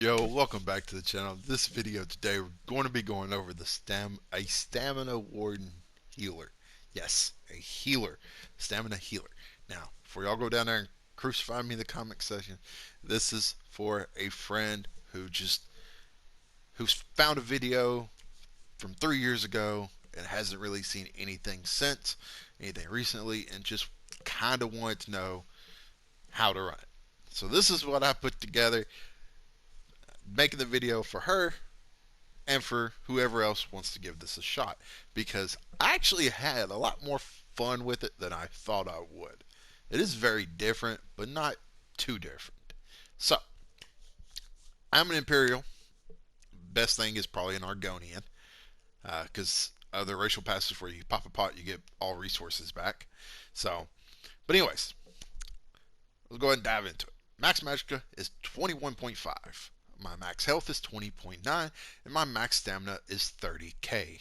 Yo, welcome back to the channel. This video today we're going to be going over a stamina warden healer. Yes, a healer, stamina healer. Now, before y'all go down there and crucify me in the comment section, this is for a friend who found a video from 3 years ago and hasn't really seen anything since, anything recently, and just kind of wanted to know how to run it. So this is what I put together, making the video for her and for whoever else wants to give this a shot, because I actually had a lot more fun with it than I thought I would. It is very different, but not too different. So, I'm an Imperial. Best thing is probably an Argonian, because the racial passes where you pop a pot, you get all resources back. So, but anyways, let's go ahead and dive into it. Max Magicka is 21.5. My max health is 20.9, and my max stamina is 30k.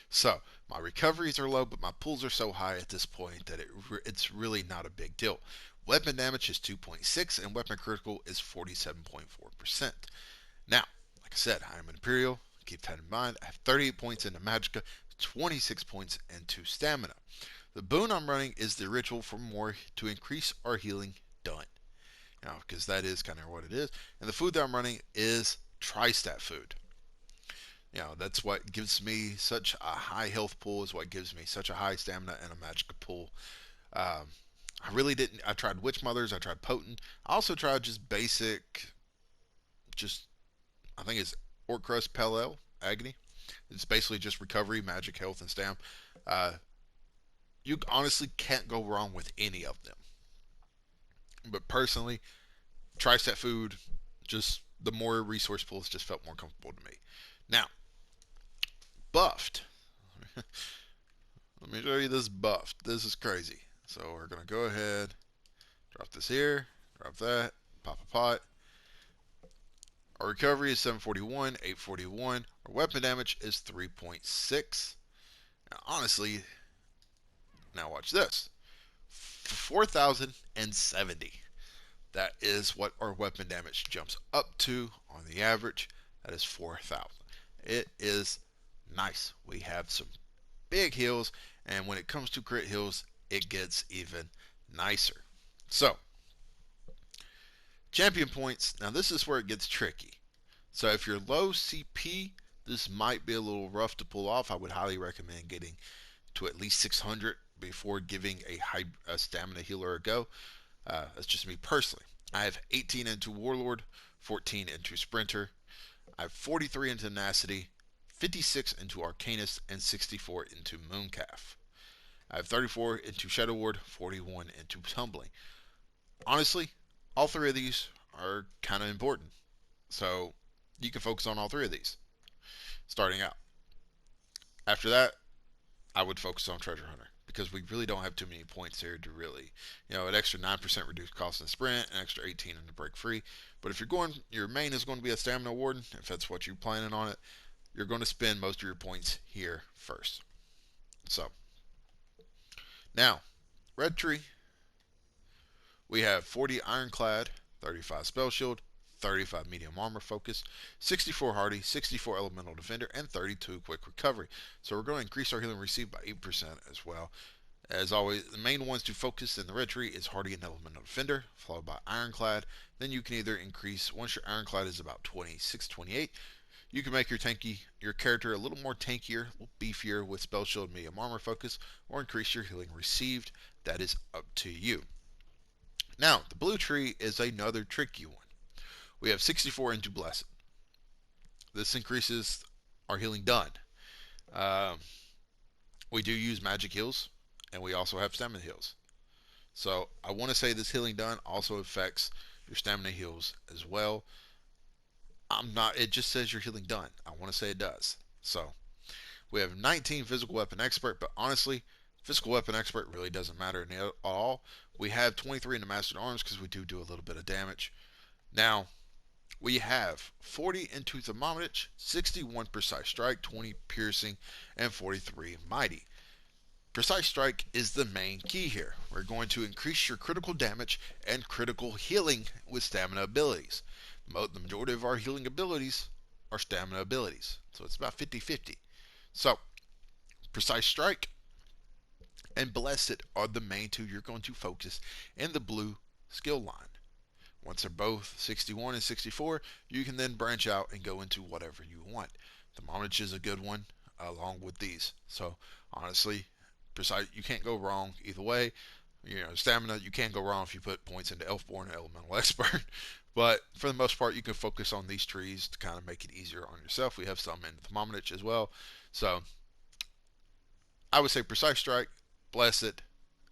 So my recoveries are low, but my pulls are so high at this point that it's really not a big deal. Weapon damage is 2.6, and weapon critical is 47.4%. Now, like I said, I am an Imperial. Keep that in mind. I have 38 points into Magicka, 26 points into stamina. The boon I'm running is the ritual for more to increase our healing done. Now, because that is kind of what it is. And the food that I'm running is tri-stat food. That's what gives me such a high health pool, is what gives me such a high stamina and a Magicka pool. Um, I really didn't. I tried Witch Mothers, I tried Potent. I also tried just basic, just, I think it's Orc Crust Pale Agony. It's basically just recovery, magic, health, and stam. Uh, you honestly can't go wrong with any of them. But personally, tri-stat food, just the more resource pools just felt more comfortable to me. Now, buffed. Let me show you this buffed. This is crazy. So we're going to go ahead, drop this here, drop that, pop a pot. Our recovery is 741, 841. Our weapon damage is 3.6. Now, honestly, now watch this. 4,070. That is what our weapon damage jumps up to on the average. That is 4,000. It is nice. We have some big heals, and when it comes to crit heals, it gets even nicer. So, champion points. Now, this is where it gets tricky. So, if you're low CP, this might be a little rough to pull off. I would highly recommend getting to at least 600 before giving a stamina healer a go. That's just me personally. I have 18 into Warlord, 14 into Sprinter. I have 43 into Tenacity, 56 into Arcanist, and 64 into Mooncalf. I have 34 into Shadow Ward, 41 into Tumbling. Honestly, all three of these are kind of important. So you can focus on all three of these starting out. After that, I would focus on Treasure Hunter, because we really don't have too many points here to really, an extra 9% reduced cost in sprint, an extra 18 in the break free. But if your main is going to be a stamina warden, if that's what you're planning on it, you're going to spend most of your points here first. So, now, red tree, we have 40 ironclad, 35 spell shield, 35 medium armor focus, 64 hardy, 64 elemental defender, and 32 quick recovery. So we're going to increase our healing received by 8% as well. As always, the main ones to focus in the red tree is hardy and elemental defender, followed by ironclad. Then you can either increase, once your ironclad is about 26, 28, you can make your character a little more tankier, a little beefier with spell shield, medium armor focus, or increase your healing received. That is up to you. Now, the blue tree is another tricky one. We have 64 into Blessed. This increases our healing done. We do use magic heals, and we also have stamina heals. So I want to say this healing done also affects your stamina heals as well. It just says your healing done. I want to say it does. So we have 19 physical weapon expert, but honestly, physical weapon expert really doesn't matter at all. We have 23 in the mastered arms because we do a little bit of damage. Now, we have 40 into thermometer, 61 precise strike, 20 piercing, and 43 mighty. Precise strike is the main key here. We're going to increase your critical damage and critical healing with stamina abilities. The majority of our healing abilities are stamina abilities. So it's about 50-50. So, Precise Strike and Blessed are the main two you're going to focus in the blue skill line. Once they're both 61 and 64, you can then branch out and go into whatever you want. The Monarch is a good one along with these. So honestly, precise, you can't go wrong either way. Stamina, you can't go wrong if you put points into Elfborn and Elemental Expert. But for the most part, you can focus on these trees to kind of make it easier on yourself. We have some in Thermometer as well. So I would say Precise Strike, Blessed,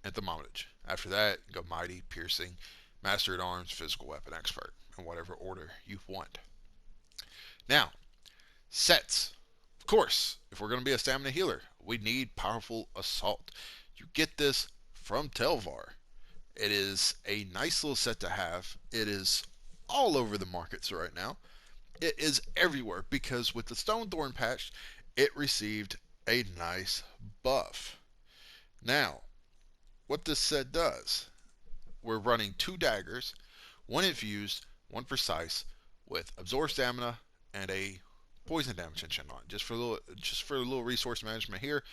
and Thermometer. After that, go Mighty, Piercing, Master at Arms, Physical Weapon Expert, in whatever order you want. Now, sets. Of course, if we're going to be a stamina healer, we need Powerful Assault. You get this from Telvar. It is a nice little set to have. It is all over the markets right now. It is everywhere because with the STONETHORN patch, it received a nice buff. Now, what this set does, we're running 2 daggers, 1 infused, 1 precise, with absorb stamina and a poison damage enchant on, just for a little resource management here,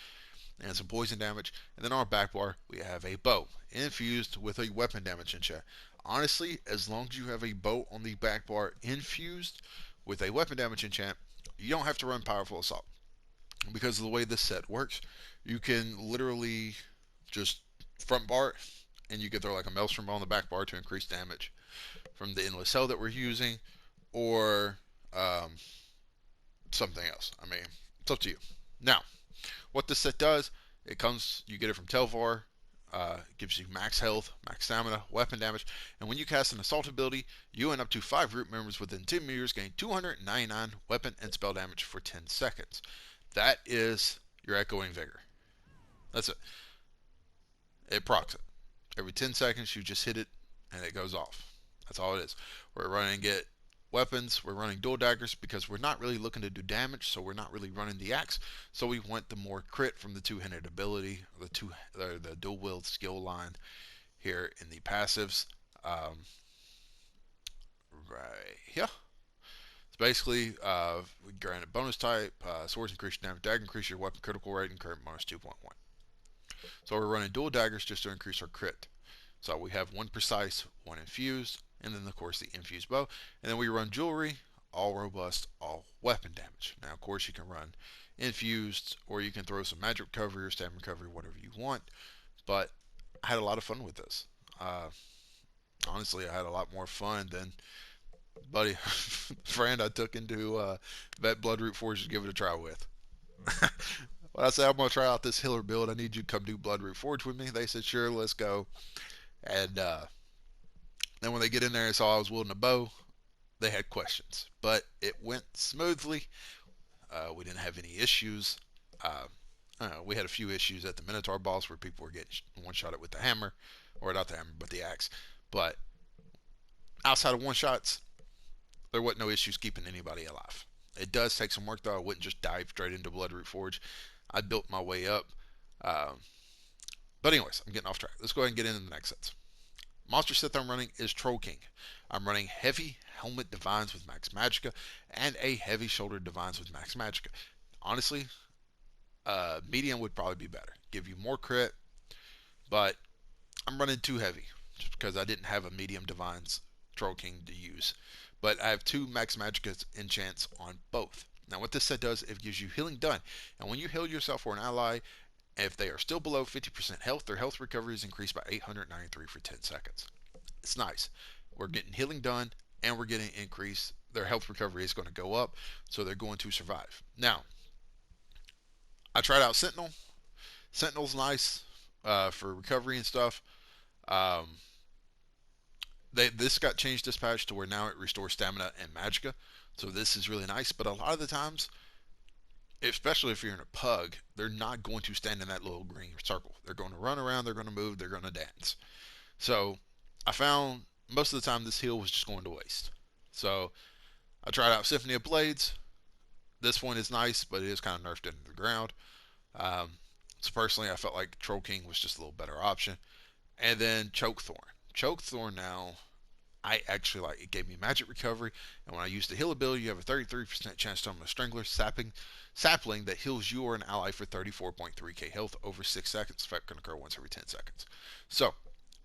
and some poison damage. And then on our back bar, we have a bow infused with a weapon damage enchant. Honestly, as long as you have a bow on the back bar infused with a weapon damage enchant, you don't have to run Powerful Assault. Because of the way this set works, you can literally just front bar and you can throw like a Maelstrom on the back bar to increase damage from the Endless Cell that we're using, or something else. I mean, it's up to you. Now, what this set does, you get it from Telvar. It gives you max health, max stamina, weapon damage, and when you cast an assault ability, you and up to 5 group members within 10 meters gain 299 weapon and spell damage for 10 seconds. That is your Echoing Vigor. That's it. It procs it. Every 10 seconds, you just hit it, and it goes off. That's all it is. We're running it weapons. We're running dual daggers because we're not really looking to do damage, so we're not really running the axe. So we want the more crit from the two-handed ability, the dual wield skill line here in the passives. Right here. It's basically we grant a bonus type, swords increase your damage, dagger increase your weapon critical rate, and current bonus 2.1. So we're running dual daggers just to increase our crit. So we have 1 precise, 1 infused, and then of course the infused bow. And then we run jewelry, all robust, all weapon damage. Now of course you can run infused, or you can throw some magic recovery or stamina recovery, whatever you want. But I had a lot of fun with this. Honestly, I had a lot more fun than friend I took into Vet Bloodroot Forge to give it a try with. When I said I'm gonna try out this healer build, I need you to come do Bloodroot Forge with me. They said sure, let's go. And then when they get in there and saw I was wielding a bow, they had questions. But it went smoothly. We didn't have any issues. We had a few issues at the Minotaur boss where people were getting one-shotted with the hammer, or not the hammer, but the axe. But outside of one-shots, there wasn't no issues keeping anybody alive. It does take some work though. I wouldn't just dive straight into Bloodroot Forge. I built my way up. But anyways, I'm getting off track. Let's go ahead and get into the next sets. Monster set that I'm running is Troll King. I'm running Heavy Helmet Divines with Max Magicka and a Heavy Shoulder Divines with Max Magicka. Honestly, medium would probably be better. Give you more crit, but I'm running too heavy just because I didn't have a medium Divines Troll King to use. But I have 2 Max Magicka enchants on both. Now what this set does, it gives you healing done. And when you heal yourself or an ally, if they are still below 50% health, their health recovery is increased by 893 for 10 seconds. It's nice. We're getting healing done, and we're getting increased. Their health recovery is going to go up, so they're going to survive. Now, I tried out Sentinel. Sentinel's nice for recovery and stuff. This got changed this patch to where now it restores stamina and magicka. So this is really nice, but a lot of the times, especially if you're in a pug, they're not going to stand in that little green circle. They're going to run around, they're going to move, they're going to dance. So I found most of the time this heal was just going to waste. So I tried out Symphony of Blades. This one is nice, but it is kind of nerfed into the ground. So personally, I felt like Troll King was just a little better option. And then Chokethorn. Chokethorn now I actually like it. Gave me magic recovery, and when I use the heal ability, you have a 33% chance to summon a strangler sapling that heals you or an ally for 34.3k health over 6 seconds. Effect can occur once every 10 seconds. So,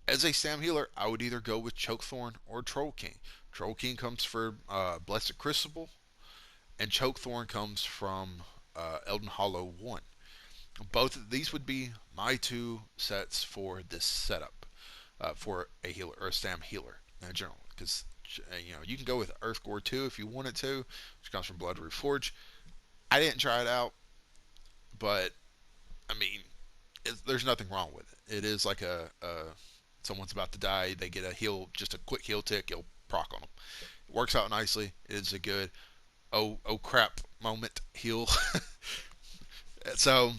as a Sam healer, I would either go with Chokethorn or Troll King. Troll King comes for Blessed Crucible, and Chokethorn comes from Elden Hollow 1. Both of these would be my two sets for this setup for a healer or a Sam healer in general. Because you can go with Earthgore 2 if you wanted to, which comes from Blood Reforged. I didn't try it out, but I mean, there's nothing wrong with it. It is like someone's about to die, they get a heal, just a quick heal tick, you'll proc on them. It works out nicely. It is a good oh crap moment heal. So,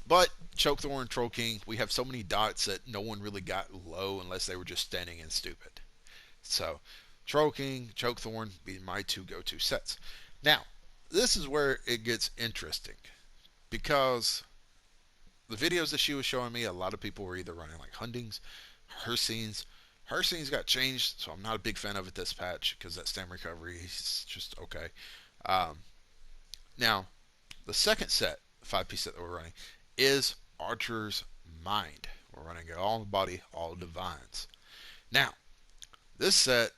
but Chokethorn, Troll King, we have so many dots that no one really got low unless they were just standing in stupid. So, Troll King, Chokethorn be my two go-to sets. Now, this is where it gets interesting because the videos that she was showing me, a lot of people were either running like Hundings, her scenes. Her scenes got changed, so I'm not a big fan of it this patch because that stam recovery is just okay. Um, Now, the second set, 5-piece set that we're running, is Archer's Mind. We're running it all in the body, all divines. Now, this set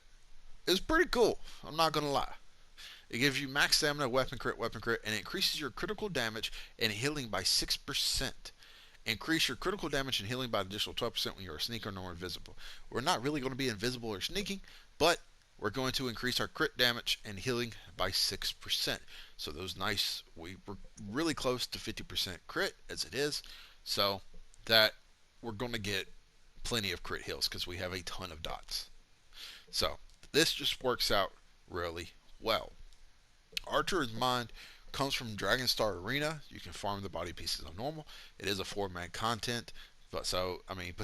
is pretty cool. I'm not going to lie. It gives you max stamina, weapon crit, and it increases your critical damage and healing by 6%. Increase your critical damage and healing by an additional 12% when you're a sneaker or invisible. We're not really going to be invisible or sneaking, but we're going to increase our crit damage and healing by 6%. So those nice, we were really close to 50% crit as it is. So that we're going to get plenty of crit heals because we have a ton of dots. So this just works out really well. Archer's Mind comes from Dragonstar Arena. You can farm the body pieces on normal. It is a 4-man content, but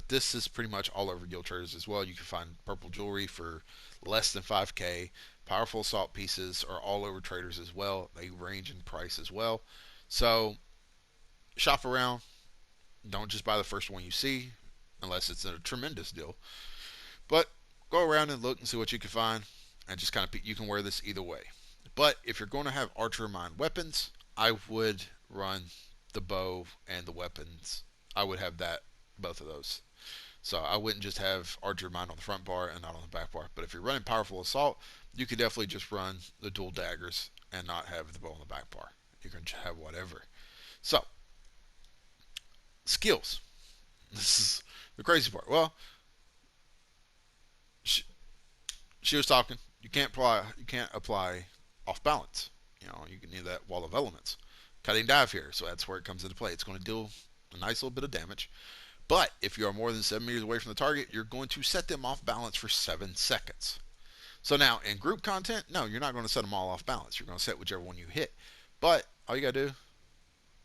this is pretty much all over guild traders as well. You can find purple jewelry for less than 5k. Powerful assault pieces are all over traders as well. They range in price as well. So shop around. Don't just buy the first one you see, unless it's a tremendous deal. But go around and look and see what you can find, and just kind of you can wear this either way. But if you're going to have Archer Mind weapons, I would run the bow and the weapons. I would have both of those. So I wouldn't just have Archer Mind on the front bar and not on the back bar. But if you're running Powerful Assault, you could definitely just run the dual daggers and not have the bow on the back bar. You can have whatever. So, skills. This is the crazy part. Well, she was talking. You can't apply off balance. You can need that wall of elements. Cutting dive here, so that's where it comes into play. It's going to deal a nice little bit of damage. But if you are more than 7 meters away from the target, you're going to set them off balance for 7 seconds. So now, in group content, no, you're not going to set them all off balance. You're going to set whichever one you hit. But all you got to do,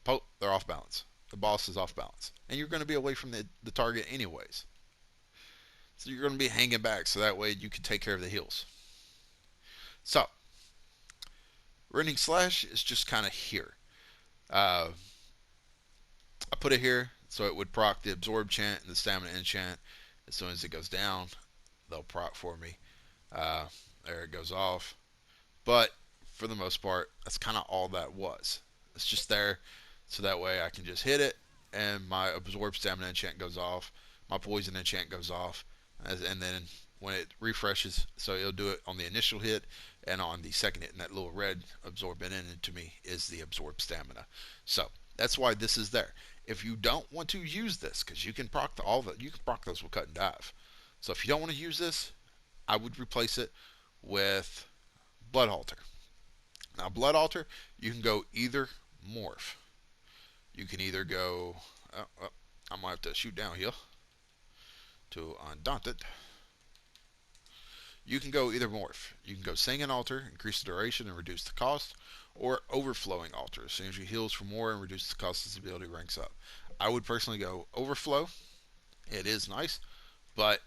poke, they're off balance. The boss is off balance. And you're going to be away from the target anyways. So you're going to be hanging back, so that way you can take care of the heals. So, Rending Slash is just kind of here. I put it here so it would proc the Absorb Chant and the Stamina Enchant. As soon as it goes down, they'll proc for me. There it goes off. But for the most part, that's kind of all that was. It's just there so that way I can just hit it and my Absorb Stamina Enchant goes off. My Poison Enchant goes off. And then when it refreshes, so it'll do it on the initial hit and on the second hit, and that little red absorb into me is the absorb stamina. So that's why this is there. If you don't want to use this, because you can proc you can proc those with cut and dive. So if you don't want to use this, I would replace it with Blood Altar. Now Blood Altar, you can go either morph. You can either go, I might have to shoot down here to Undaunted. You can go either morph. You can go Singing Altar, increase the duration and reduce the cost, or Overflowing Altar. As soon as you heals for more and reduce the cost as the ability ranks up. I would personally go Overflow. It is nice, but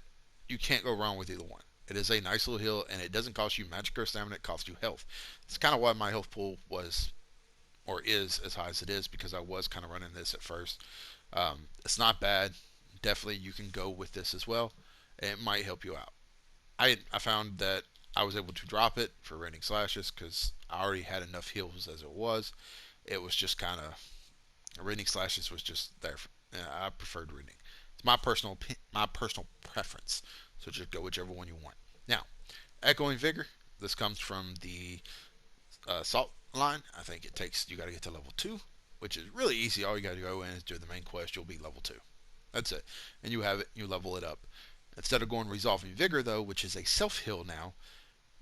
you can't go wrong with either one. It is a nice little heal, and it doesn't cost you Magicka or stamina, it costs you health. It's kind of why my health pool was, or is, as high as it is, because I was kind of running this at first. It's not bad. Definitely you can go with this as well. It might help you out. I found that I was able to drop it for raining slashes because I already had enough heals as it was. It was just kind of raining slashes was just there. I preferred raining. It's my personal preference. So just go whichever one you want. Now, echoing vigor. This comes from the salt line. I think it takes you got to get to level 2, which is really easy. All you got to go in is do the main quest. You'll be level 2. That's it, and you have it. You level it up. Instead of going resolving vigor though, which is a self heal now,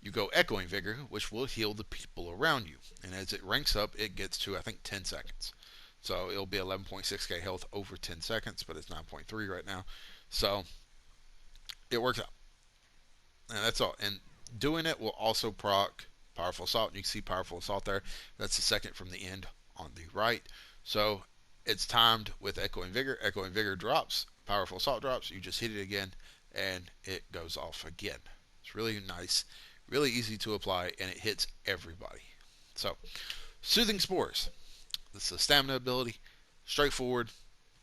you go echoing vigor, which will heal the people around you. And as it ranks up, it gets to I think 10 seconds. So it'll be 11.6k health over 10 seconds, but it's 9.3 right now. So it works out, and that's all. And doing it will also proc powerful assault. You can see powerful assault there. That's the second from the end on the right. So it's timed with echoing vigor. Echoing vigor drops, powerful assault drops. You just hit it again, and it goes off again. It's really nice, really easy to apply, and it hits everybody. So, soothing spores. This is a stamina ability. Straightforward.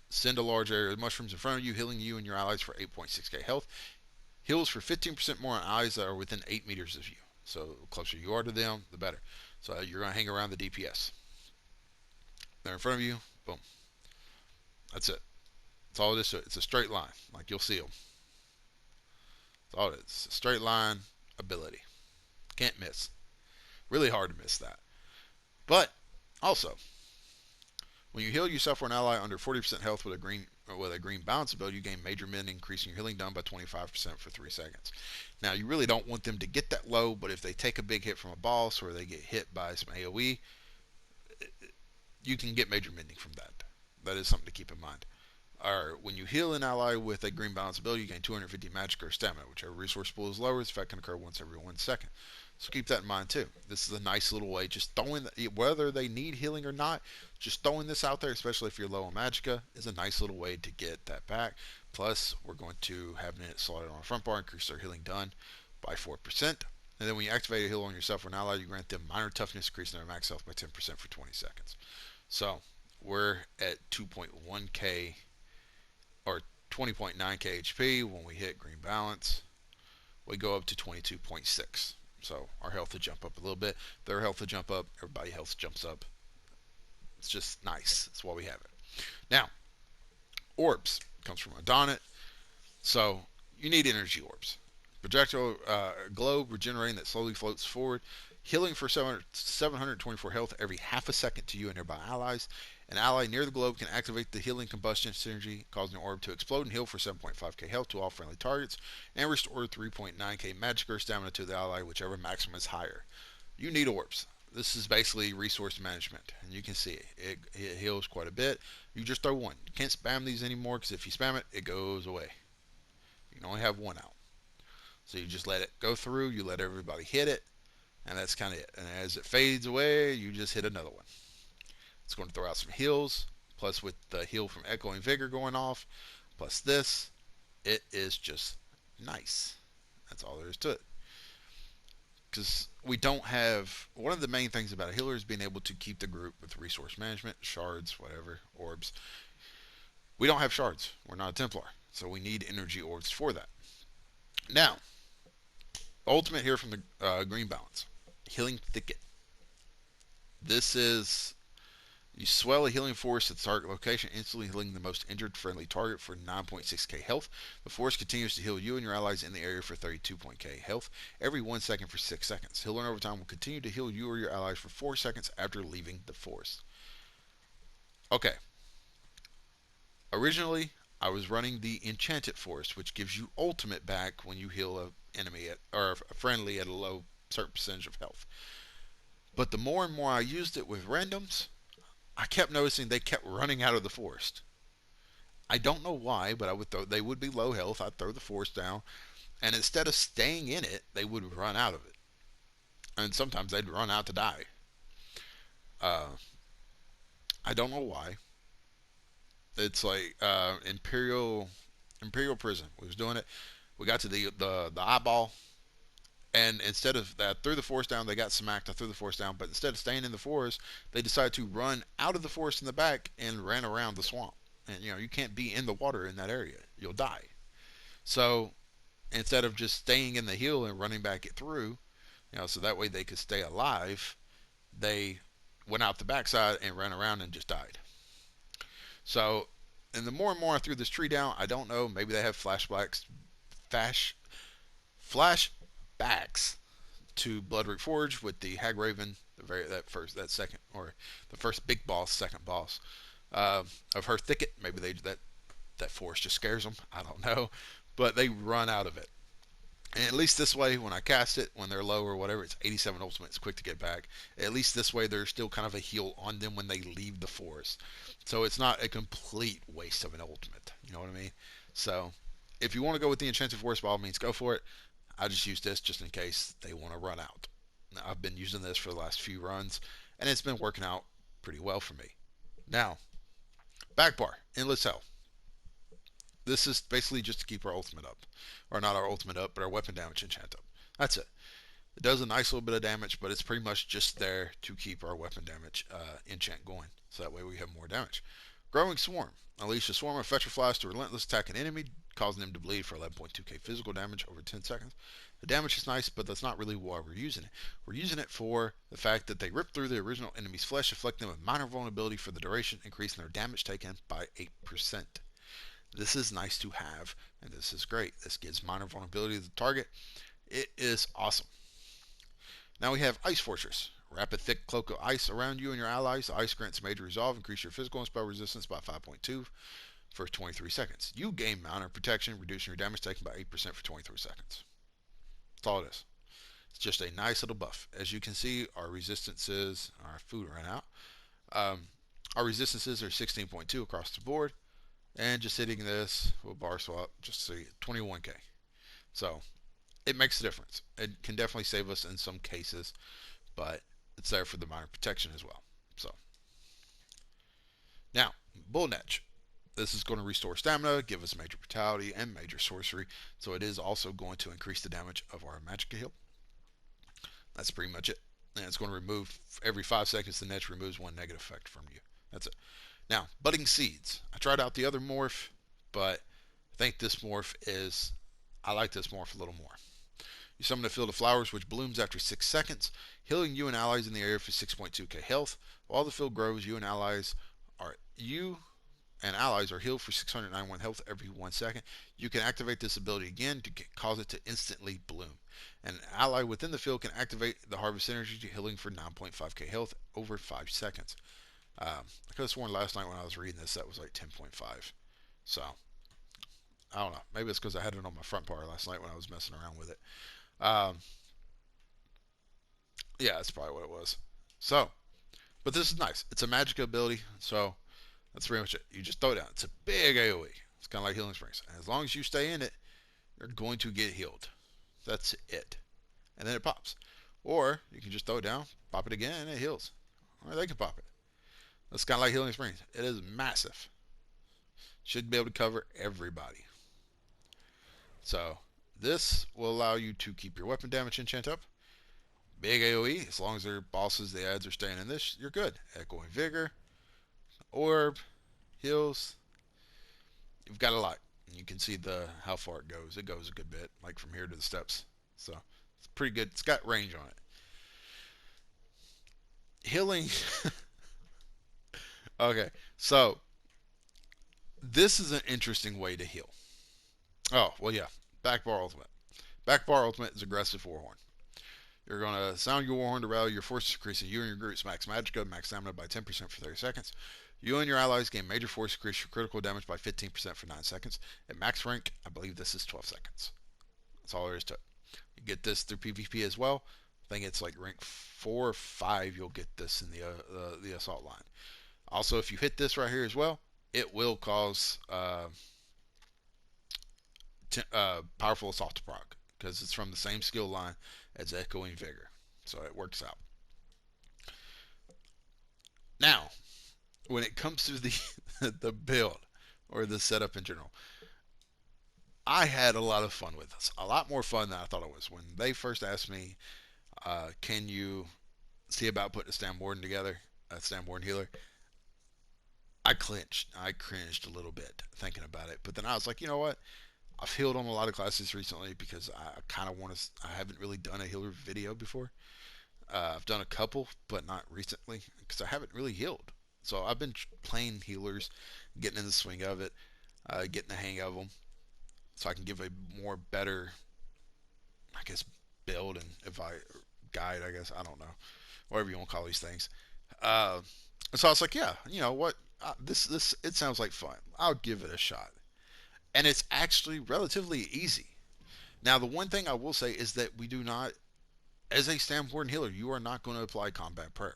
Send a large area of mushrooms in front of you, healing you and your allies for 8.6k health. Heals for 15% more on allies that are within 8 meters of you. So the closer you are to them, the better. So you're going to hang around the DPS. They're in front of you. Boom. That's it. That's all it is. It's a straight line, like you'll see them. That's all it is. It's a straight line ability. Can't miss. Really hard to miss that. But also, when you heal yourself or an ally under 40% health with a green balance ability, you gain major mending, increasing your healing done by 25% for 3 seconds. Now, you really don't want them to get that low, but if they take a big hit from a boss or they get hit by some AoE, you can get major mending from that. That is something to keep in mind. Or when you heal an ally with a green balance ability, you gain 250 Magicka or stamina. Whichever resource pool is lower, this effect can occur once every 1 second. So keep that in mind too. This is a nice little way. Just throwing, whether they need healing or not, just throwing this out there, especially if you're low on Magicka, is a nice little way to get that back. Plus, we're going to have it slotted on our front bar, increase their healing done by 4%. And then when you activate a heal on yourself or an ally, you grant them minor toughness, increasing their max health by 10% for 20 seconds. So we're at 2.1k or 20.9k HP. When we hit green balance, we go up to 22.6. So our health will jump up a little bit. Their health will jump up. Everybody's health jumps up. It's just nice. That's why we have it. Now, orbs comes from Adonit. So you need energy orbs. Projectile globe regenerating that slowly floats forward. Healing for 724 health every half a second to you and nearby allies. An ally near the globe can activate the healing combustion synergy, causing an orb to explode and heal for 7.5k health to all friendly targets, and restore 3.9k Magicka or stamina to the ally, whichever maximum is higher. You need orbs. This is basically resource management, and you can see it heals quite a bit. You just throw one. You can't spam these anymore because if you spam it, it goes away. You can only have one out. So you just let it go through, you let everybody hit it, and that's kind of it. And as it fades away, you just hit another one. It's going to throw out some heals, plus with the heal from Echoing Vigor going off, plus this, it is just nice. That's all there is to it. Because we don't have, one of the main things about a healer is being able to keep the group with resource management, shards, whatever, orbs. We don't have shards. We're not a Templar. So we need energy orbs for that. Now, ultimate here from the green balance. Healing Thicket. This is, you swell a healing force at the target location, instantly healing the most injured friendly target for 9.6k health. The force continues to heal you and your allies in the area for 32.k health every 1 second for 6 seconds. Healing over time will continue to heal you or your allies for 4 seconds after leaving the force. Okay. Originally, I was running the Enchanted Force, which gives you ultimate back when you heal an enemy or a friendly at a low certain percentage of health. But the more and more I used it with randoms, I kept noticing they kept running out of the forest. I don't know why, but they would be low health. I'd throw the forest down, and instead of staying in it, they would run out of it. And sometimes they'd run out to die. I don't know why. It's like Imperial Prison. We was doing it. We got to the eyeball, and instead of that, I threw the forest down. They got smacked. I threw the forest down, but instead of staying in the forest, they decided to run out of the forest in the back and ran around the swamp. And you can't be in the water in that area. You'll die. So instead of just staying in the heal and running back it through, so that way they could stay alive, they went out the backside and ran around and just died. So, and the more and more I threw this tree down, I don't know, maybe they have flashbacks, flashbacks to Bloodroot Forge with the Hag Raven, that second, or the first big boss, second boss of her thicket. Maybe that forest just scares them. I don't know, but they run out of it. And at least this way, when I cast it, when they're low or whatever, it's 87 ultimate. It's quick to get back. At least this way, there's still kind of a heal on them when they leave the forest. So it's not a complete waste of an ultimate. You know what I mean? So if you want to go with the Enchanted Force, by all means, go for it. I just use this just in case they want to run out. Now, I've been using this for the last few runs, and it's been working out pretty well for me. Now, back bar, Endless Hell. This is basically just to keep our ultimate up. Or not our ultimate up, but our weapon damage enchant up. That's it. It does a nice little bit of damage, but it's pretty much just there to keep our weapon damage enchant going. So that way we have more damage. Growing Swarm. Unleash a swarm of Fetcher Flies to relentless attack an enemy, causing them to bleed for 11.2k physical damage over 10 seconds. The damage is nice, but that's not really why we're using it. We're using it for the fact that they rip through the original enemy's flesh, inflicting them a minor vulnerability for the duration, increasing their damage taken by 8%. This is nice to have, and this is great. This gives minor vulnerability to the target. It is awesome. Now we have Ice Fortress. Wrap a thick cloak of ice around you and your allies. The ice grants major resolve, increase your physical and spell resistance by 5.2 for 23 seconds. You gain minor protection, reducing your damage taken by 8% for 23 seconds. That's all it is. It's just a nice little buff. As you can see, our resistances, our food ran out. Our resistances are 16.2 across the board. And just hitting this, we'll bar swap, just see 21k. So it makes a difference. It can definitely save us in some cases, but it's there for the minor protection as well. So now, Bullet Edge. This is going to restore stamina, give us major brutality and major sorcery. So it is also going to increase the damage of our Magicka heal. That's pretty much it. And it's going to remove every 5 seconds the net removes one negative effect from you. That's it. Now, Budding Seeds. I tried out the other morph, but I think this morph I like this morph a little more. You summon a field of flowers which blooms after 6 seconds, healing you and allies in the area for 6.2k health. While the field grows, you and allies are healed for 691 health every 1 second. You can activate this ability again to cause it to instantly bloom. And an ally within the field can activate the Harvest Energy, healing for 9.5k health over 5 seconds. I could have sworn last night when I was reading this that was like 10.5. So, I don't know. Maybe it's because I had it on my front bar last night when I was messing around with it. Yeah, that's probably what it was. So, but this is nice. It's a Magicka ability, so that's pretty much it. You just throw it down. It's a big AoE. It's kind of like Healing Springs. And as long as you stay in it, you're going to get healed. That's it. And then it pops. Or you can just throw it down, pop it again, and it heals. Or they can pop it. That's kind of like Healing Springs. It is massive. Should be able to cover everybody. So this will allow you to keep your weapon damage enchant up. Big AoE. As long as their bosses, the ads are staying in this, you're good. Echoing Vigor. Orb. Heals. You've got a lot. You can see how far it goes. It goes a good bit, like from here to the steps. So it's pretty good. It's got range on it. Healing. Okay, so this is an interesting way to heal. Oh, well, yeah. Back bar ultimate. Back bar ultimate is aggressive warhorn. You're going to sound your warhorn to rally your forces, increasing you and your group's max magicka, max stamina by 10% for 30 seconds. You and your allies gain major force, increase your critical damage by 15% for 9 seconds. At max rank, I believe this is 12 seconds. That's all there is to it. You get this through PvP as well. I think it's like rank 4 or 5 you'll get this in the assault line. Also, if you hit this right here as well, it will cause powerful assault to proc, because it's from the same skill line as Echoing Vigor. So it works out. Now, when it comes to the build or the setup in general, I had a lot of fun with this. A lot more fun than I thought it was. When they first asked me, can you see about putting a Stam Warden together, a Stam Warden healer, I cringed a little bit thinking about it. But then I was like, you know what? I've healed on a lot of classes recently because I kind of want to. I haven't really done a healer video before. I've done a couple, but not recently because I haven't really healed. So I've been playing healers, getting in the swing of it, getting the hang of them, so I can give a more better, I guess, build and advice, guide. I guess I don't know, whatever you want to call these things. Uh, so I was like, yeah, you know what? This it sounds like fun. I'll give it a shot, and it's actually relatively easy. Now, the one thing I will say is that we do not, as a Stam Warden healer, you are not going to apply combat prayer.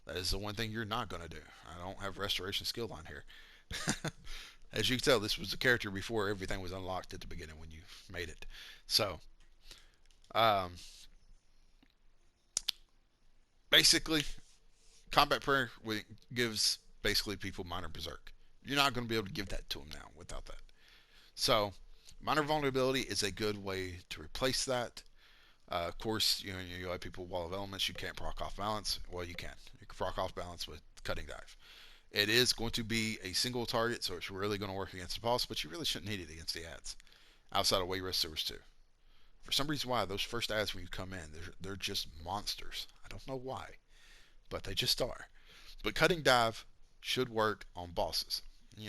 That is the one thing you're not going to do. I don't have restoration skill on here. As you can tell, this was the character before everything was unlocked at the beginning when you made it. So, um, basically, combat prayer gives basically people minor berserk. You're not going to be able to give that to them now without that. So, minor vulnerability is a good way to replace that. Of course, you have people wall of elements. You can't proc off balance. Well, you can. You can proc off balance with cutting dive. It is going to be a single target, so it's really going to work against the boss, but you really shouldn't need it against the ads. Outside of way rest sewers too. For some reason, why those first ads when you come in, they're just monsters. I don't know why, but they just are. But cutting dive should work on bosses.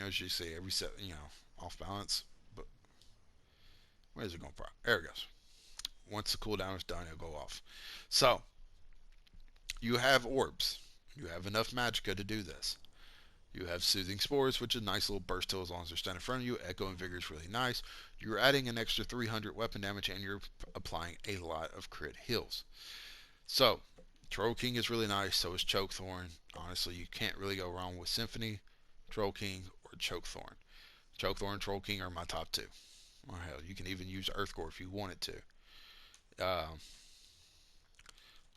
As you see, every set, off balance. But where is it going? There it goes. Once the cooldown is done, it'll go off. So you have orbs. You have enough Magicka to do this. You have Soothing Spores, which is a nice little burst heal as long as they're standing in front of you. Echo and Vigor is really nice. You're adding an extra 300 weapon damage, and you're applying a lot of crit heals. So, Troll King is really nice, so is Chokethorn. Honestly, you can't really go wrong with Symphony, Troll King, or Chokethorn. Chokethorn and Troll King are my top two. Or hell, you can even use Earthcore if you wanted to.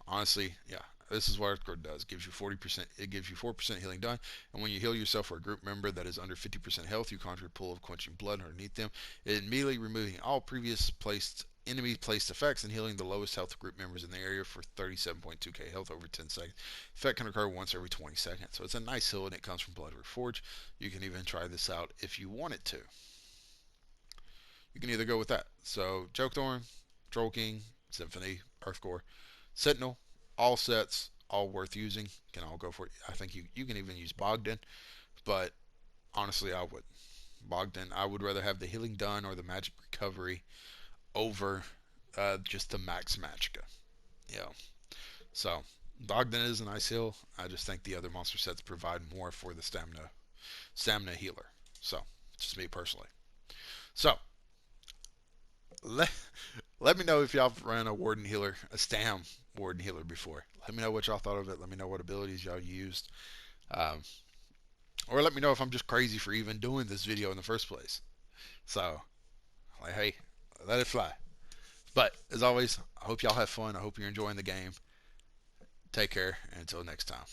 Honestly, yeah, this is what Earthcore does. It gives you 40%. It gives you 4% healing done, and when you heal yourself or a group member that is under 50% health, you conjure a pool of quenching blood underneath them, immediately removing all previous placed enemy placed effects and healing the lowest health group members in the area for 37.2k health over 10 seconds. Effect can occur once every 20 seconds, so it's a nice heal, and it comes from Blood Reforged. You can even try this out if you wanted to. You can either go with that. So Chokethorn, Troll King, Symphony, Earthcore, Sentinel, all sets, all worth using. Can all go for it. I think you can even use Bogdan, but honestly, I would. Bogdan, I would rather have the healing done or the magic recovery over just the max Magicka. Yeah. So Bogdan is a nice heal. I just think the other monster sets provide more for the stamina healer. So just me personally. So let, let me know if y'all ran a Warden healer, a Stam Warden healer before. Let me know what y'all thought of it. Let me know what abilities y'all used. Um, or let me know if I'm just crazy for even doing this video in the first place. So, like, hey, let it fly. But, as always, I hope y'all have fun. I hope you're enjoying the game. Take care, and until next time.